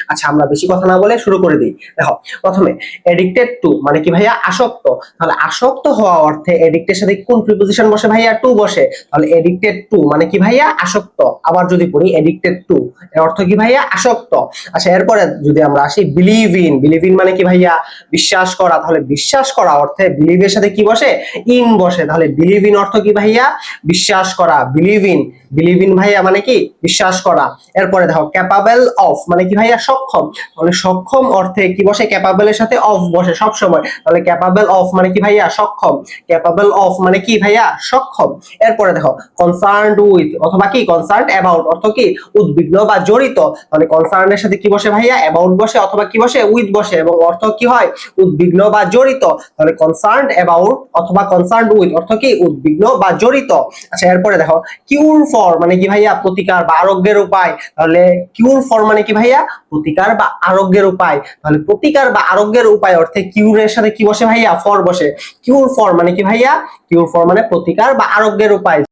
আচ্ছা, আমরা বেশি কথা না বলে শুরু করে দিই। দেখো, প্রথমে এডিক্টেড টু মানে কি ভাইয়া? আসক্ত। তাহলে আসক্ত হওয়া অর্থে এডিক্টের সাথে কোন প্রিপোজিশন বসে ভাইয়া? টু বসে। তাহলে এডিক্টেড টু মানে কি ভাইয়া? আসক্ত। আবার যদি পড়ি এডিক্টেড টু, এর অর্থ কি ভাইয়া? আসক্ত। আচ্ছা, এরপরে যদি আমরা আসি বিলিভ ইন, বিলিভ ইন মানে কি ভাইয়া? বিশ্বাস করা। তাহলে বিশ্বাস করা অর্থে বিলিভের সাথে কি বসে? ইন বসে। তাহলে বিলিভ ইন অর্থ কি ভাইয়া? বিশ্বাস করা। বিলিভ ইন, বিলিভ ইন ভাইয়া মানে কি? বিশ্বাস করা। এরপরে দেখো ক্যাপাবল অফ মানে কি ভাইয়া? সক্ষম। তাহলে সক্ষম অর্থে কি বসে? ক্যাপাবলের সাথে অফ বসে সব সময়। তাহলে ক্যাপাবল অফ মানে কি ভাইয়া? সক্ষম। ক্যাপাবল অফ মানে কি ভাইয়া? সক্ষম। এরপরে দেখো কনসার্নড উইথ অথবা কি কনসার্নড অ্যাবাউট অর্থ কি? উদ্বিগ্ন বা জড়িত। তাহলে কনসার্নের সাথে কি বসে ভাইয়া? অ্যাবাউট বসে অথবা কি বসে? উইথ বসে, এবং অর্থ কি হয়? উদ্বিগ্ন বা জড়িত। তাহলে কনসার্নড অ্যাবাউট অথবা কনসার্নড উইথ অর্থ কি? উদ্বিগ্ন বা জড়িত। আচ্ছা, এরপরে দেখো কিউর ফর মানে কি ভাইয়া? প্রতিকার বা আরোগ্যের উপায়। তাহলে কিউর ফর মানে কি ভাইয়া? প্রতিকার বা আরোগ্যের উপায়। তাহলে প্রতিকার বা আরোগ্যের উপায় অর্থে কিউরের সাথে কি বসে ভাইয়া? ফর বসে। কিউর ফর মানে কি ভাইয়া? কিউর ফর মানে প্রতিকার বা আরোগ্যের উপায়।